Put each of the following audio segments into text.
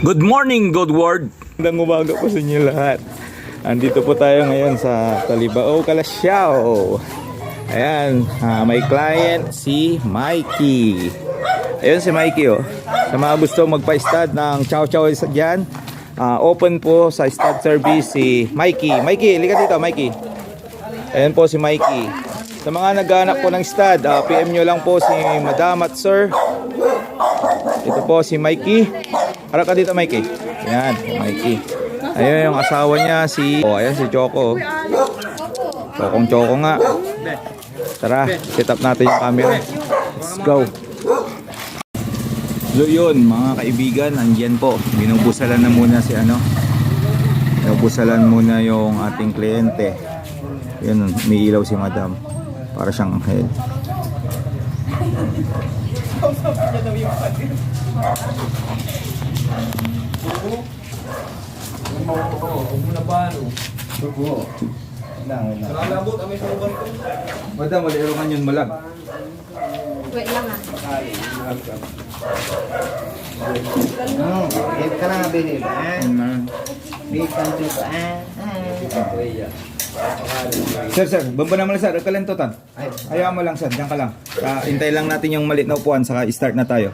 Good morning, good word. Magandang umaga po sa inyo lahat. Andito po tayo ngayon sa Talibao, Calasiao. Ayan, may client si Mikey. Ayan si Mikey, oh. Sa mga gusto magpa-stud ng chow chow dyan, open po sa stud service si Mikey. Mikey, halika dito, Mikey. Ayan po si Mikey. Sa mga naghahanap po ng stud, PM nyo lang po si Madam at Sir. Ito po si Mikey. Harap ka dito, Mikey. Ayan, Mikey. Ayan yung asawa niya, ayan si Choco. Chocong-choco nga. Tara, set up natin yung camera. Let's go. So yun, mga kaibigan, andyan po. Binubusalan na muna Binubusalan muna yung ating kliyente. Yun, may ilaw si Madam. Para siyang anghel. Madam, wala erongan yun malag. Wait lang ah. Ito ka lang ang binib, Sir, bamba naman lang sir, kalentotan. Ayaw mo lang sir, diyan ka lang. Hintay lang natin yung malit na upuan, saka start na tayo.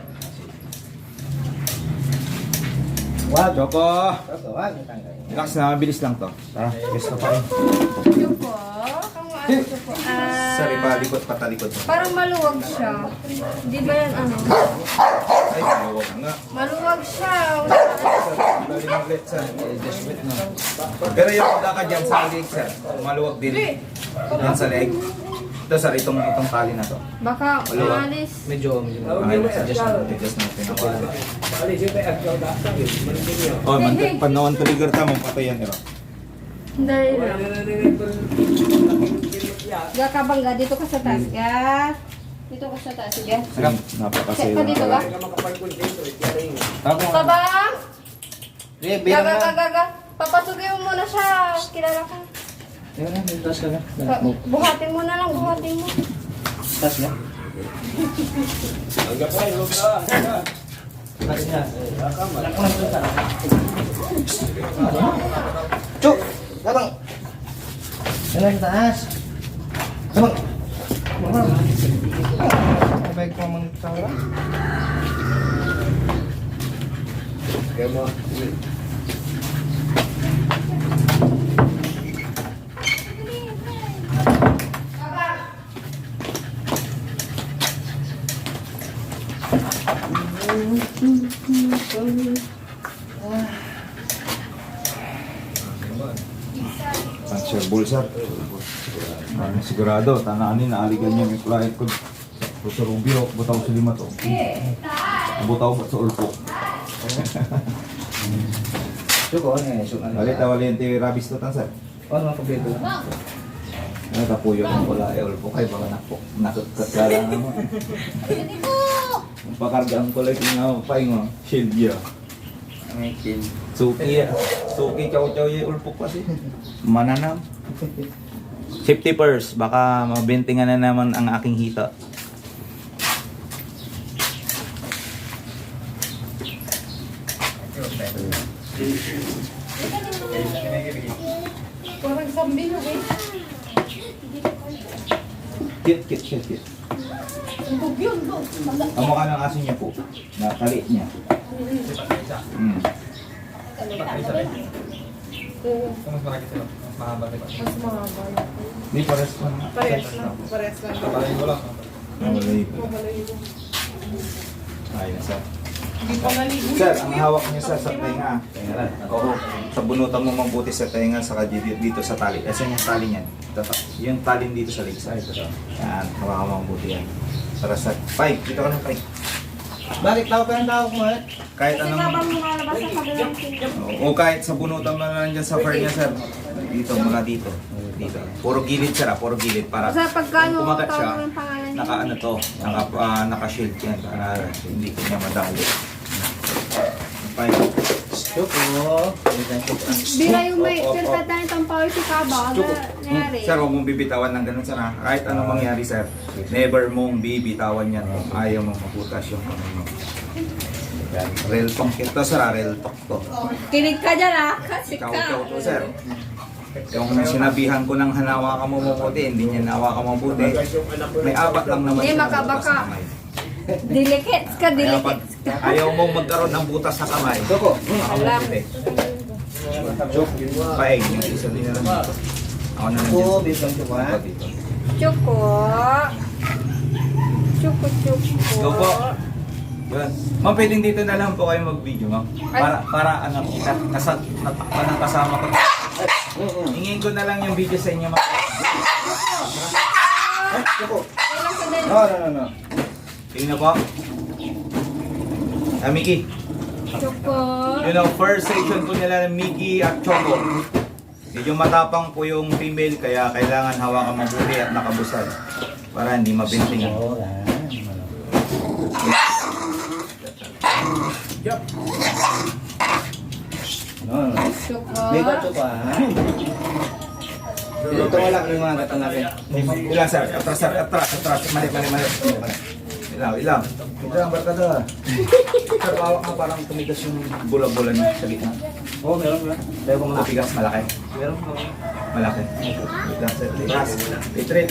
Wag. Choco! Wag. Relax na, mabilis lang to. Tara, yes na pa rin. Ito po. Kung ano po. Sorry, palikot, patalikot. Parang maluwag siya. Di ba yan ano? Ay, maluwag nga. Maluwag siya. Lalim ulit sir, just wait na. Pero yung pagkaka dyan sa leg sir, maluwag din. Yan sa leg. Ito sir, itong tali na to. Baka umalis. Medyo. Adjust natin ako. Oh, panawan trigger tamo, patayan nyo. Dahil lang. Gakabangga, dito ka sa taas. Ga. Dito ka sa taas. Sige. Napakasaya. Set ka dito ba? Kabang! Gaga. Papasukin mo muna siya. Kilala ka. Buhatin mo na lang, buhatin mo. Tas na. Cuk, abang. Ano sa taas? Abang. Baik ko mang tawra. Kaya mo. Sir Bulsar. Sigurado, tananin na aligan niya may client ko. Sa Rubio, butaw sa lima to. Butaw ba sa ulpo? Cuk, ano yan? Balit na walinti rabis to tan sir. Ano ang kompleto? Ano tapuyo ng pula ulpo kay baka nakakala naman. Pakargaan ko lang yung paingo, shield ya. Suki chow yung ulpo kasi. Mananam. Safety first, baka mabintingan na naman ang aking hita. Parang sambil eh. Kit. Ang mukha ng aso niya po, nakaliit niya. Mas marami sila. Mas mahaba sila. Mas mahaba. Hindi, pares lang. Pares lang. Kapalain ko lang. Nawalayo. Ayun, sir. Hindi pa naligo. Sir, ang hawak niya sir, sa tenga. Oo. Sa bunutan mo mabuti sa tenga, saka dito sa tali. Kasi yung tali niyan. Yung tali dito sa legs. Yan, hawakan mo mabuti yan. Para sa 5, dito ka ng 5. Bakit tao pa yung tao ko man? Kahit Kasi anong... habang lumalabas sa kabilang pinto. O kahit sa bunutan mo na dyan sa fur niya sir. Dito, mula dito. Dito. Puro gilid sir, puro gilid. Para Sa pagkano kumagat siya, tawag ng pangalan niya? naka-ano to, naka-shield yan. Para hindi ko niya madali. 5. Cuk, Bira yung may pinta tayo itong power si Kaba. Ano nangyari? Sir, huwag mong bibitawan ng ganun sir ha. Kahit anong mangyari sir, never mong bibitawan yan. Ayaw mong maputas yung kamay mo. Yan, real talk ito sir, real talk to. Kinig ka dyan ah, kasi Ikaw ka. to sir. Yung sinabihan ko ng hanawa ka mo mabuti, hindi niya nawa ka mabuti. May apat lang naman Hindi, siya baka- butas baka. sa kamay. Delicate ka, Kaya pag delicate. ayaw mong magkaroon ng butas sa kamay, Choco. ako mabuti. Paeng, yung isa din na lang dito. Ako na lang dyan. Choco, bisang choco ha. Dito. Chuko. Chuko, chuko. Go po. Yun. Ma'am, pwedeng dito na lang po kayo mag-video, ma'am. Para ano, natakpan ng kasama ko. Hingin ko na lang yung video sa inyo, ma'am. Choco. Wala sa dali. No. Tingnan po. Mickey. Chuko. Yun ang first section po nila ng Mickey at Choco. Medyo matapang po yung female, kaya kailangan hawakan mabuti at nakabusal. Para hindi mabinting. No. Chuko. May ka choco ha. Ito wala ko yung mga gatang natin. Ilang sir? Atras. Mali. Ilang. Ilang, barkada. Sir, hawak mo parang tumigas yung bula-bula niya sa gitna. Oo, meron. Tayo kung matigas, malaki. Meron. Malaki. Ilang sir? Atras. Itri.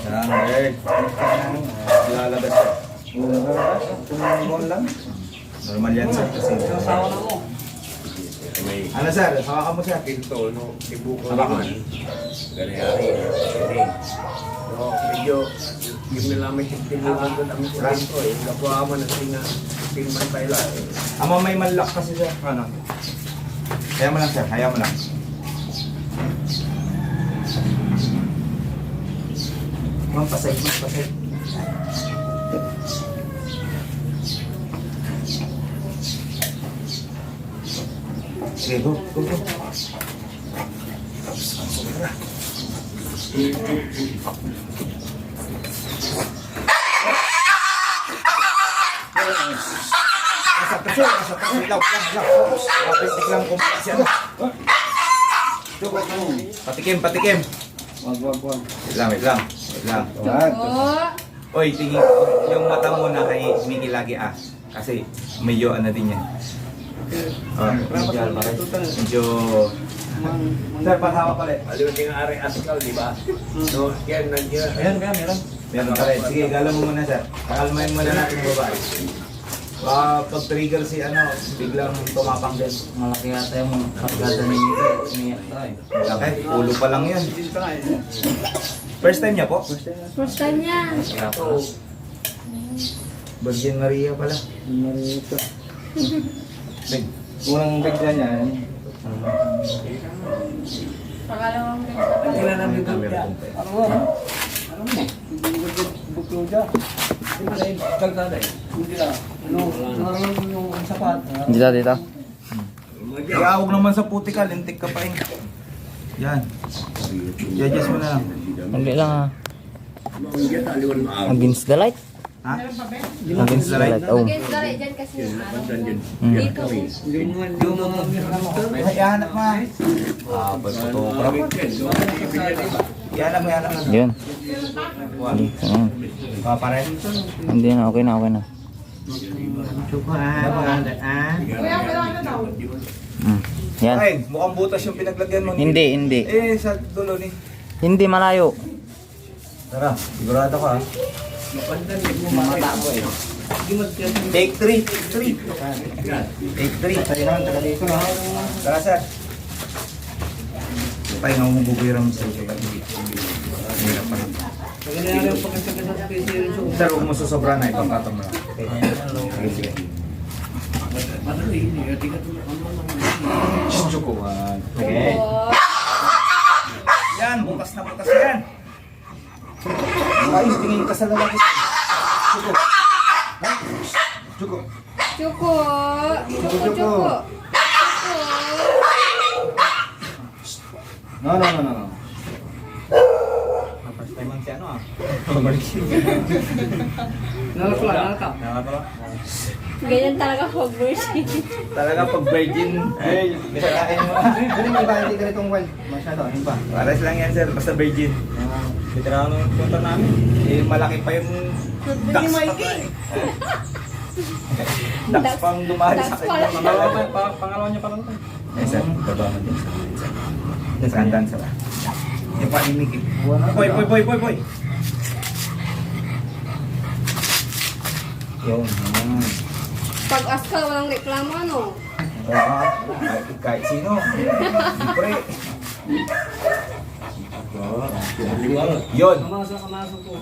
Yan, eh. Lalabas sir. Tumulong lang. Normal yan sir. Kasi Sasawa na mo. ano sir? Hawakan mo sir. Pinto, no? Ibuko Hawakan. naman. Ganayari. Ganyan. So, medyo, yung nilamay tinulungan doon kami sa pinto eh. Nakuha mo na tinman tayo lang. Ama may malak kasi sir. Ano? Kaya mo lang sir. Kaya mo lang. Ma'am, pasay. Sige, go. Nasa taso. Ilaw. Papitik lang kung siya. Patikim. Wag. Wait lang. Chuko. Oy, tingin yung mata mo na kay Mickey lagi kasi medyo ano din yan. Medyo sir, paghawak pala. Aliw din ang ari askal, di ba? So, yan, nandiyan. Ayan, meron. Meron ka rin. Sige, galaw mo muna sir. Kakalmahin muna natin yung babae. Pag-trigger si biglang tumapang din. Malaki yata yung pagkada ni Mika. Umiyak tayo. Malaki, ulo pa lang yan. First time niya po? First time yan. Virgin Maria pala. Marito. Big. Unang bigla niya. Pangalawang Ang kailan ang bigla Camera niya. dun tayo. Ano mo? Buklo siya. Hindi mo na yung kalsada eh. Hindi na. Yung sapat. Dito. Kaya huwag naman sa puti ka, lintik ka pa rin. Yan. I-adjust mo na lang. Hindi lang against the light. Ha? Against the light. Oh. Against the right dyan kasi yung ano. Mm. Dito. Ay, ihanap mo. Ba't photograph? Ihanap mo. Yun. Hindi. Ayan. Paparet. Hindi na. Okay na. Mm. Yan. Ay, mukhang butas yung pinaglagyan mo. Hindi. Eh, sa dulo ni. Hindi malayo. Tara, sigurado ka. Matabo eh. Take 3. Take 3. Tayo naman, taga dito na. Tara, sir. Tayo nga mabubuyarang sa ito. Hirap pa. Sir, huwag mo susobra na. Ipangkatong mo lang. Okay. Sige. Chukuan. Okay. Chuko. Yan, bukas yan. Ay, tingin ka sa lalaki. Chuko. Chuko. Chuko. No. First time ang si ano Nalakla. Ganyan talaga pag virgin. Talaga pag virgin, bisakain mo. Hindi mo iba, hindi ganitong wild. Masyado, hindi pa. Pares lang yan sir, basta virgin. Veterano yung punta namin. Eh, malaki pa yung Dax pang dumali sa Dax pala. kanya. Pangalawa niya pa lang. Eh, sir, baba mo din. Sandaan sa ba? Yung panimikip. Boy. Yun. Pag-as ka, walang reklamo, ano? Kahit sino. Siyempre. Yun. Kamasok po.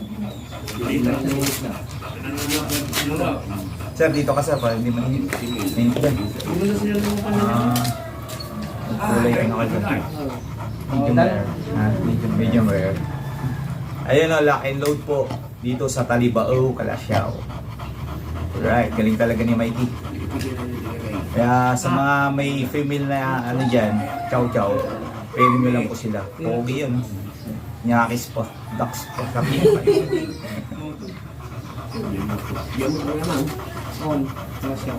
Sir, dito ka sir, para hindi maningit. Muna sila ng kanila. Kulay ano ka dyan? Medium rare. Medium rare. Ayun o, lock and load po. Dito sa Talibao, Calasiao. Alright, galing talaga ni Mikey. Kaya sa mga may female na ano dyan, chow chow, pwede nyo lang po sila. Pogi yun. Nyakis po. Ducks po. Yan mo naman. On. Kalasyaw.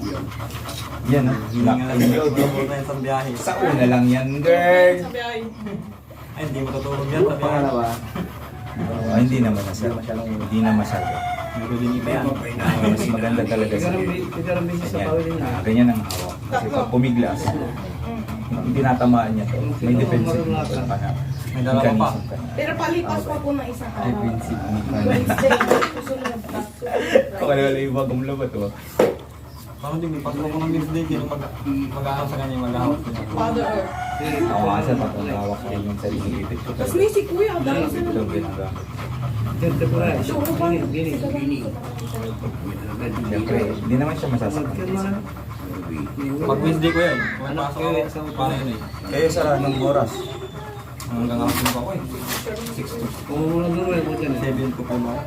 Yan o. Lock and load. Sa una lang yan, girl. Ay, hindi matutulog yan. Pangalawa. Hindi naman na sir. Hindi na masyado. Mas maganda talaga sa ganyan ang hawak. Kasi pag pumiglas, hindi natamaan niya to. May defensive mechanism ka na. May dalawa pa. Pero palipas pa po ng isang araw. Defensive mechanism. Wednesday, susunod pa. Kung ano wala yung bagong labat to. Parang din, pag ako ng Wednesday, sino mag-ahawak sa kanya, mag-ahawak sa kanya. Father Earth. Ako nga sir, pag hawak ko yung sarili ipit ko. Tapos may si Kuya, dahil sa Ito ginagamit. Ganda po rin. Gini. Siyempre, hindi naman siya masasakit. Pag Wednesday ko yan, kung pasok ako, paano yun eh? Kayo sir, anong oras? Hanggang ako pa ako eh. 6 to Kung wala doon, wala po dyan. 7 to 5 ako.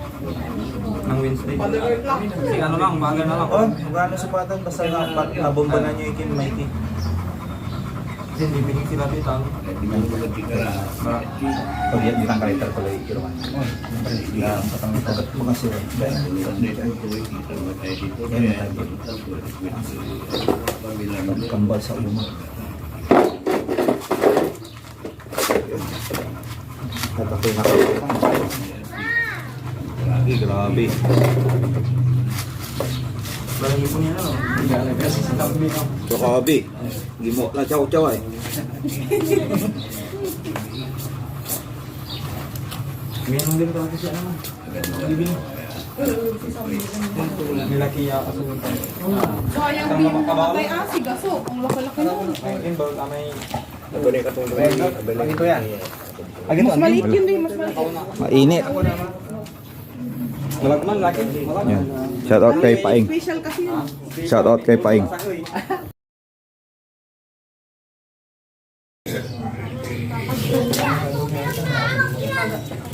Ng Wednesday. Father Earth lang. Kasi ano lang, baga na lang. Oh, magkano supatan basta nabomba na niyo ikin, Mikey. Kasi hindi pinig sila dito. Pag yan, ditang kalitar ko lang ikiruan. Yan, patang tagat mo kasi. Yan, natagin. Kambal sa ulo. Tatakoy na kayo. Grabe. Parang ipon niya ano. Kasi sa tabi ko. Grabe. Hindi mo na chow-chow eh. Meron din talaga siya ano. Libin. Nilakiya ako sa Sayang din mo matay asi, gaso. Ang laki-laki nun. Ayun ba, may... Pag ito yan. Mas maliit yun din, mas maliit. Mainit. Malagman, laki. Yan. Shout out kay Paing. Special kasi yun. Shout out kay Paing.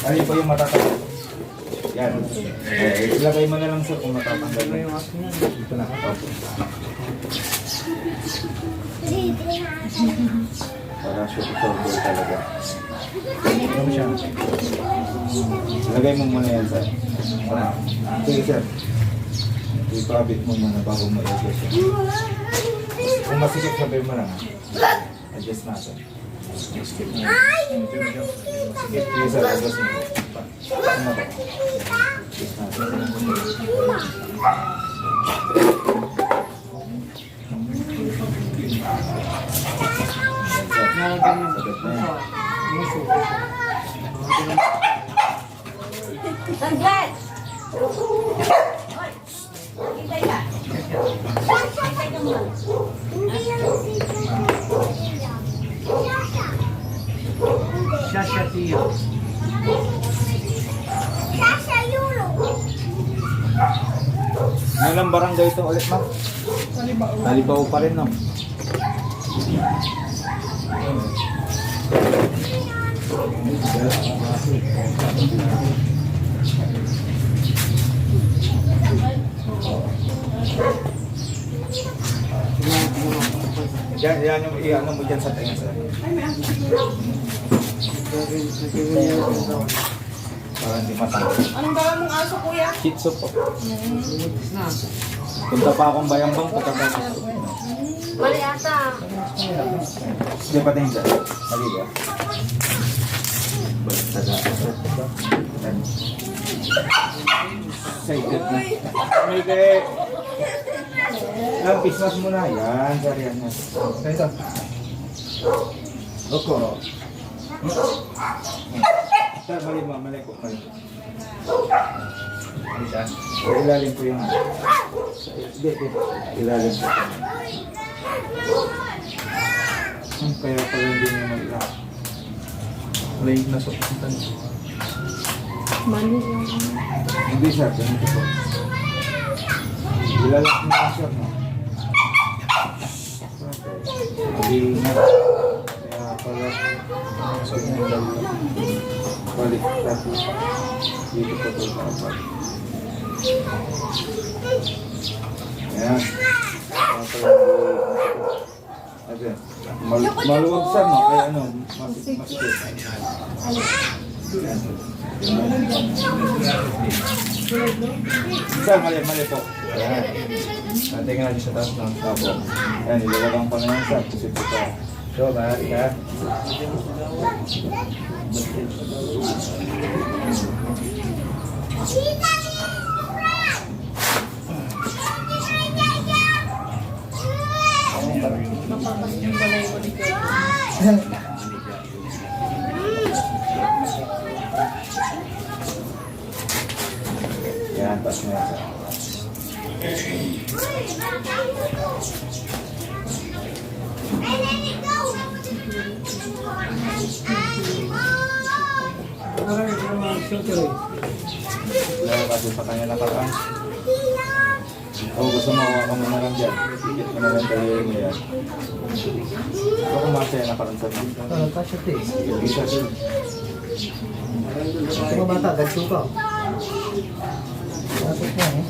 Ano po yung matatanggal? Yan. Ilagay mo na lang sir kung matatanggal na yung asin yan. Dito na. Para shoulder talaga. Ano siya? Ilagay mo muna yan sir. Sige sir. Ipabit mo muna bago mo i-adjust yan. Kung masikip sabihin mo lang ha. Adjust natin. Skip mo. Skip mo sir. Adjust mo. Ano ba? Adjust natin. Sandlet! Shasha Tiyo. Ilang barangay ito ulit ma'am? Talibao pa rin no? Yan yung i-ano mo dyan sa tenga sir. Para hindi matanggal. Anong gawin mong aso, Kuya? Shih Tzu po. Punta pa akong bayambang pagkatapos. Mali ata. Hindi pa tingin dyan. Mali ba? Taga. Excited na. May kay... Pismas mo na. Yan, sari yan. Ito. Oko. Sir, balik mo. Mali ko. Isa. Sa ilalim po yung... Dito. Ilalim po. Kaya pala hindi niya mag-lock. Late na sopuntan. Mani lang. Hindi sir, ganito po. Ilalak mo na sir, no? Hindi na. Kaya pala, sa inyo dalawa. Balik natin. Dito po ito nakabalik. Ayan. Kaya pala, okay. Maluwag sir, no? Kaya ano, masikip. Sir, mali po. Ayan. Tingnan natin sa taas ng tapo. Ayan, ilalagang pa na yan, sir. Kasi po ito. So, bahari ka. Yan, taas mo yan, sir. Lalo kasi sa kanya nakaraan. O gusto mo hawakan mo na lang dyan. Sikit mo na lang daliri mo yan. O kung masaya nakaraan sa mga. Kasya te. Isa sir. Sa mga bata, ganito ka. Bakit na eh?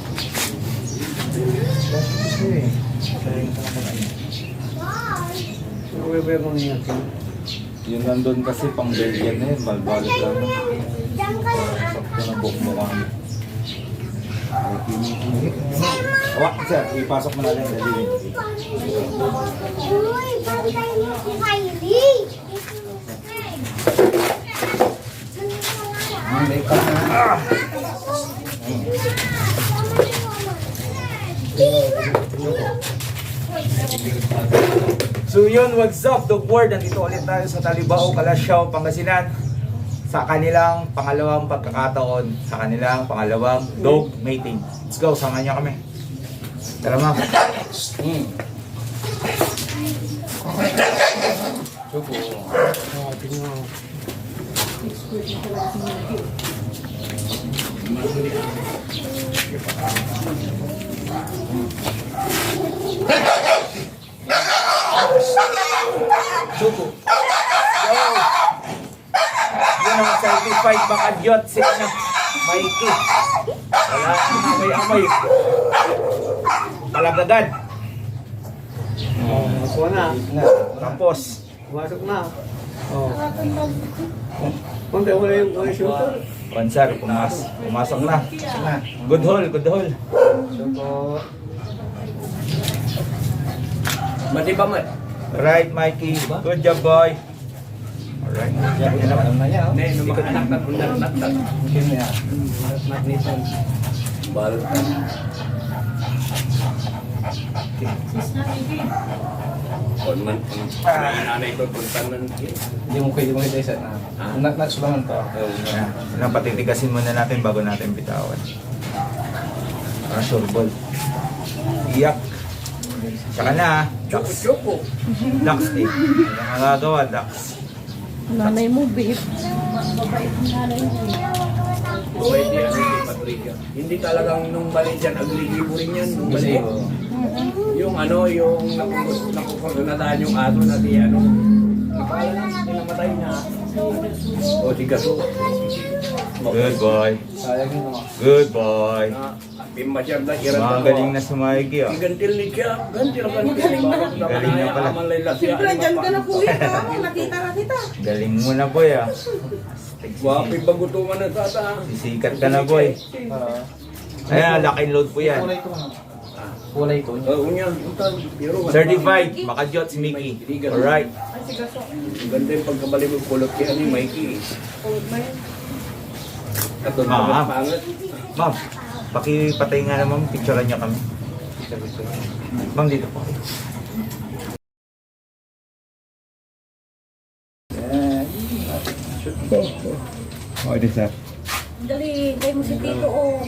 Bakit ko eh? Kaya nga sa nakaraan. Webe mo niya. Yung nandun kasi pang Belgian na yun, balbalit lang. Sakto na buhok mo kami. Awak, sir, ipasok mo na lang daliri. Uy, bantay mo si Kylie. May ka na. So yun, what's up, Dog World? Nandito ulit tayo sa Talibao, Calasiao, Pangasinan sa kanilang pangalawang pagkakataon, sa kanilang pangalawang dog mating. Let's go, samahan niyo kami. Tara ma. Suko. Yo. Yun ang certified bakadyot si ano, Mikey. Wala nang amay-amay. Talagagan. Kuha na. Tapos, Pumasok na. Oh. Punta mo na yung shooter. Pansar, pumasok na. Good haul, good haul. So po. Mati ba mat? Alright, Mikey. Good job, boy. Alright. Yan naman. na niya. Ne, no anak na punat. Mungkin ya. Magnesan. Bal. Konman nanay ko puntanan. Hindi mo pwede mga isa na. Nagsulangan to. Yan, patitigasin muna natin bago natin bitawan. Para sure ball. Iyak. Saka na, Dax. Choco. Dax eh. Ano ang magagawa, Dax? Nanay mo, babe. Pwede ano si Patricia. Hindi talagang nung balik dyan, agligibo rin yan. Nung balik. Yung ano, yung nakukonadaan yung ato na di ano. Nakala na, namatay na. O, si Gaso. Good boy. Sayang yun naman. Good boy. Pimasyar na iran Mga galing na si Mikey, oh. Gantil ni siya. Gantil. Galing na pala. Siyempre, dyan ka na kuya. Tama, nakita na kita. Galing mo na, boy, ah. Wapi bagutuman na tata. Sisikat ka na, boy. Ayan, lock and load po yan. Kulay ko na. Kulay ko. Unya, pero Certified, makadyot si Mickey. Alright. ganda yung pagkabalik mo kulot kaya ni Mikey. At doon Ah. pangit. Ma'am, pakipatay nga naman, picturean niya kami. Ma'am, dito po. Oh, this sir. Dali, kayo mo si Tito, oh.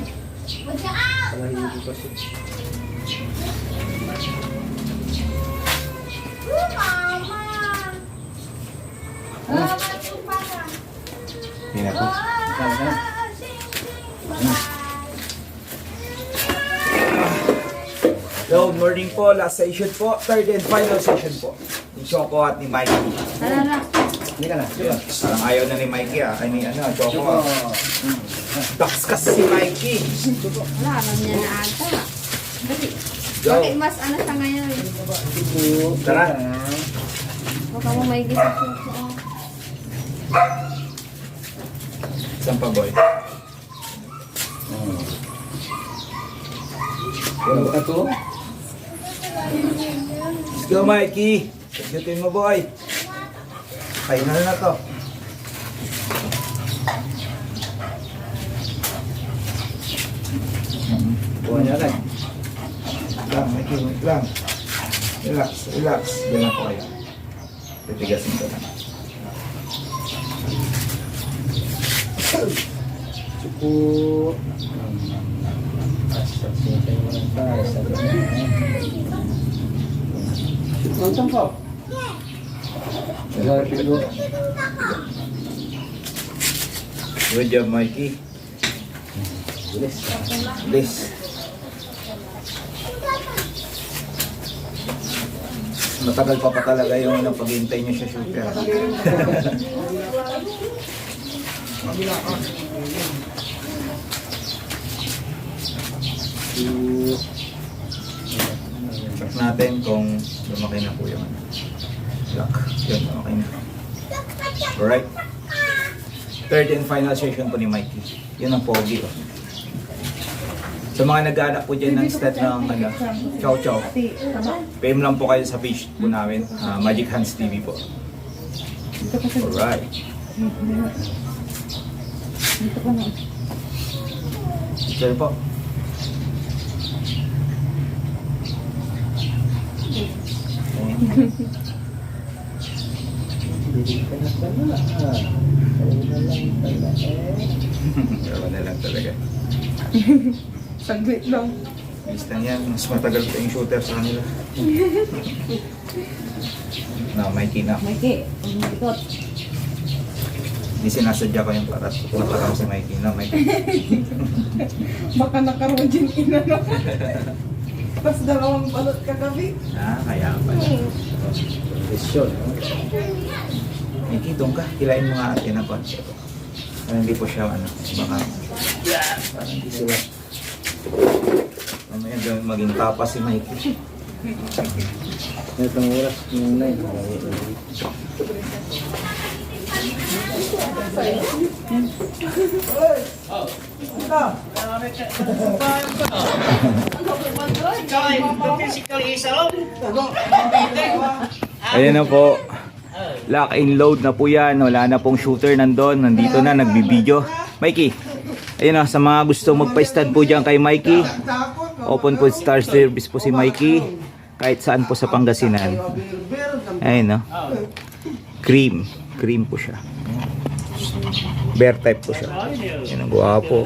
Hindi na po. Hello, good morning po. Last session po. Third and final session po. Ni Choco at ni Mikey. Tara na. Hindi ka na. Di ba? Parang ayaw na ni Mikey ah. Ay ni Choco. Dakskas si Mikey. Wala, alam niya na ata. Dali. Go. Bakit mas ano siya ngayon? Tara. Baka mo may gising siya. Saan pa boy? Ano ka to? Let's go Mikey. Pagdating mo boy. Final na to. Buwan niya rin. Wait lang, Mikey, wait lang. Relax, relax. Diyan na po kayo. Titigasin ko lang. Suko. Asasintay mo lang tayo sa Nonton po. Wala pigo. Good job, Mikey. Bilis. Please. Matagal pa talaga yung paghihintay niyo sa shooter. Check natin kung lumaki na po yung lock. Yun, okay na. Alright. Third and final session po ni Mikey. Yun ang pogi. Oh. Sa mga nag-aanap po dyan ng stat ng chow chow, PM lang po kayo sa page po namin, Magic Hands TV po. Alright. Ito po. Gawa na lang talaga. Saglit lang. Bilis lang yan. Mas matagal pa yung shooter sa kanila. Na, Mikey na. Mikey, umikot. Hindi sinasadya ko yung parat. Natakam si Mikey na. Mikey. Baka nakaroon din inano. Tapos dalawang balot kagabi. Kaya pala. Kondisyon. Mikey, doon ka. Kilain mo nga at yan ako. Hindi po siya, baka parang hindi sila. Mamaya gawin maging tapa si Mikey. Itong oras yung na yun. Ayan na po. Lock and load na po yan. Wala na pong shooter nandun. Nandito na, nagbibideo. Mikey, ayun na, sa mga gusto magpa-stud po dyan kay Mikey, open po star service po si Mikey. Kahit saan po sa Pangasinan. Ayun no. Cream. Cream po siya. Bear type po siya. Yan ang gwapo.